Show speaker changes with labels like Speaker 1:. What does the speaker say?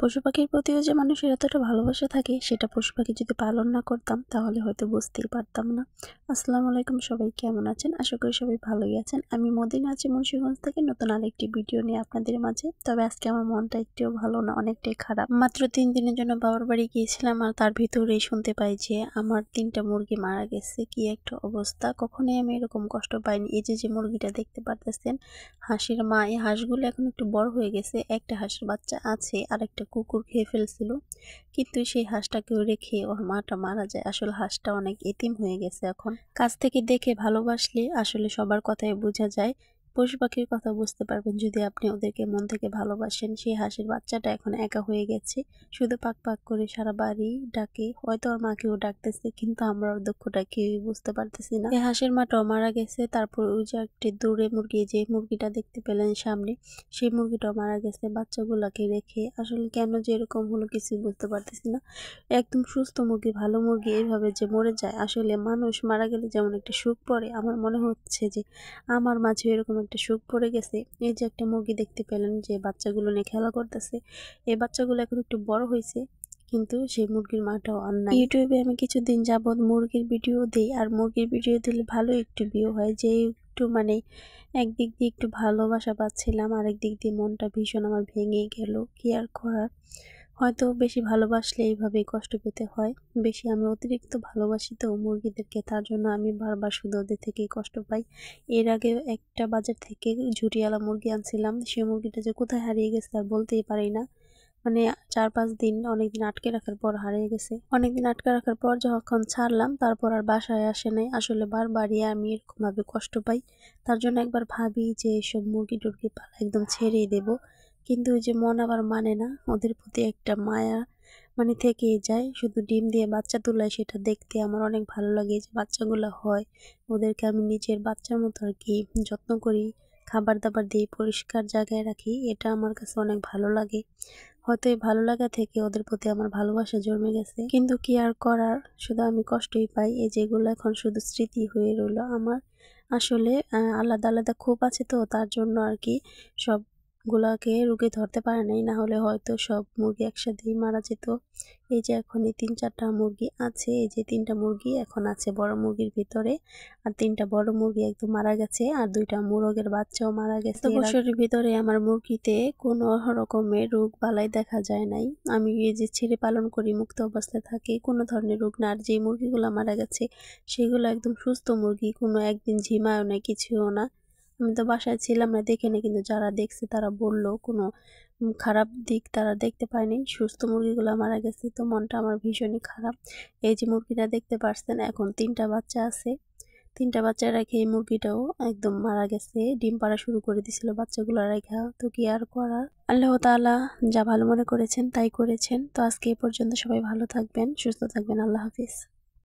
Speaker 1: পশু পাখির প্রতিও যে মানুষের এতটা ভালোবাসা থাকে সেটা পশু পাখি যদি পালন না করতাম তাহলে হয়তো বুঝতেই পারতাম না। আসসালামু আলাইকুম, সবাই কেমন আছেন? আশা করি সবাই ভালোই আছেন। আমি মদিনা আছি মুন্সিগঞ্জ থেকে নতুন আরেকটি ভিডিও নিয়ে আপনাদের মাঝে। তবে আজকে আমার মনটা একটুও ভালো না, অনেকটাই খারাপ। মাত্র 3 দিনের জন্য বাবার বাড়ি গিয়েছিলাম আর তার ভিতরেই শুনতে পাই যে আমার 3টা মুরগি মারা গেছে। কি একটা অবস্থা, কখনোই আমি এরকম কষ্ট পাইনি। এই যে মুরগিটা দেখতে পারতেছেন, হাঁসের মা। এই হাঁসগুলো এখন একটু বড় হয়ে গেছে। একটা হাঁসের বাচ্চা আছে আর একটা কুকুর খেয়ে ফেলছিল, কিন্তু সেই হাঁসটাকেও রেখে ওর মাটা মারা যায়। আসলে হাঁসটা অনেক এতিম হয়ে গেছে। এখন কাছ থেকে দেখে ভালোবাসলে আসলে সবার কথাই বোঝা যায়। পশু পাখির কথা বুঝতে পারবেন যদি আপনি ওদেরকে মন থেকে ভালোবাসেন। সেই হাঁসের বাচ্চাটা এখন একা হয়ে গেছে, শুধু পাক পাক করে সারা বাড়ি ডাকে। হয়তো ওর মাকেও ডাকতেছে, কিন্তু আমরা ওর দুঃখটা কেউই বুঝতে পারতেছি না। এই হাঁসের মাটাও মারা গেছে। তারপর ওই যে একটি দূরে মুরগি, যে মুরগিটা দেখতে পেলেন সামনে, সেই মুরগিটাও মারা গেছে বাচ্চাগুলাকে রেখে। আসলে কেন যে এরকম হলো কিছু বুঝতে পারতেছি না। একদম সুস্থ মুরগি, ভালো মুরগি এইভাবে যে মরে যায়। আসলে মানুষ মারা গেলে যেমন একটা সুখ পড়ে, আমার মনে হচ্ছে যে আমার মাঝে এরকম একটা সুখ পড়ে গেছে। এই যে একটা মুরগি দেখতে পেলেন যে বাচ্চাগুলো নিয়ে খেলা করতেছে। এই বাচ্চাগুলো এখন একটু বড় হয়েছে, কিন্তু সেই মুরগির মাটাও আর নাই। ইউটিউবে আমি কিছুদিন যাবৎ মুরগির ভিডিও দিই, আর মুরগির ভিডিও দিলে ভালো একটু ভিউ হয়। যে একটু একদিক দিয়ে একটু ভালোবাসা পাচ্ছিলাম, আরেক দিক দিয়ে মনটা ভীষণ আমার ভেঙে গেল। কি আর করার, হয়তো বেশি ভালোবাসলে এইভাবেই কষ্ট পেতে হয়। বেশি আমি অতিরিক্ত ভালোবাসি তো মুরগিদেরকে, তার জন্য আমি বারবার শুধু ওদের থেকেই কষ্ট পাই। এর আগে একটা বাজার থেকে ঝুটিওয়ালা মুরগি আনছিলাম, সেই মুরগিটা যে কোথায় হারিয়ে গেছে আর বলতেই পারি না। 4-5 দিন, অনেকদিন আটকে রাখার পর হারিয়ে গেছে। অনেকদিন আটকে রাখার পর যখন ছাড়লাম, তারপর আর বাসায় আসে নাই। আসলে বারবারই আমি এরকম ভাবে কষ্ট পাই। তার জন্য একবার ভাবি যে এসব মুরগি টুরগি পালা একদম ছেড়েই দেব, কিন্তু ওই যে মন আবার মানে না। ওদের প্রতি একটা মায়া থেকেই যায়। শুধু ডিম দিয়ে বাচ্চা তুলায়, সেটা দেখতে আমার অনেক ভালো লাগে। যে বাচ্চাগুলো হয়, ওদেরকে আমি নিজের বাচ্চার মতো আর কি যত্ন করি, খাবার দাবার দিয়ে পরিষ্কার জায়গায় রাখি। এটা আমার কাছে অনেক ভালো লাগে। হয়তো এই ভালো লাগা থেকে ওদের প্রতি আমার ভালোবাসা জন্মে গেছে, কিন্তু কি আর করার, শুধু আমি কষ্টই পাই। এই যেগুলো এখন শুধু স্মৃতি হয়ে রইল আমার। আসলে আলাদা আলাদা খোপ আছে তো, তার জন্য আর কি সবগুলাকে রুগী ধরতে পারে নাই, না হলে হয়তো সব মুরগি একসাথেই মারা যেত। এই যে এখন এই 3-4টা মুরগি আছে। এই যে 3টা মুরগি এখন আছে বড় মুরগির ভিতরে, আর 3টা বড় মুরগি একদম মারা গেছে, আর 2টা মোরগের বাচ্চাও মারা গেছে। বছরের ভিতরে আমার মুরগিতে কোনো রকমের রোগ বালাই দেখা যায় নাই। আমি এই যে ছেড়ে পালন করি, মুক্ত অবস্থায় থাকে, কোনো ধরনের রোগ না। আর যে মুরগিগুলো মারা গেছে সেগুলো একদম সুস্থ মুরগি, কোনো একদিন ঝিমায়ও না, কিছুও না। আমি তো বাসায় ছিলাম না, দেখে না, কিন্তু যারা দেখছে তারা বললো কোনো খারাপ দিক তারা দেখতে পায়নি। সুস্থ মুরগিগুলো মারা গেছে, তো মনটা আমার ভীষণই খারাপ। এই যে মুরগিটা দেখতে পারছেন, এখন 3টা বাচ্চা আছে। 3টা বাচ্চা রেখে এই মুরগিটাও একদম মারা গেছে। ডিম পাড়া শুরু করে দিছিল বাচ্চাগুলো রেখা। তো কি আর করার, আল্লাহ তাআলা যা ভালো মনে করেছেন তাই করেছেন। তো আজকে এ পর্যন্ত, সবাই ভালো থাকবেন, সুস্থ থাকবেন। আল্লাহ হাফিজ।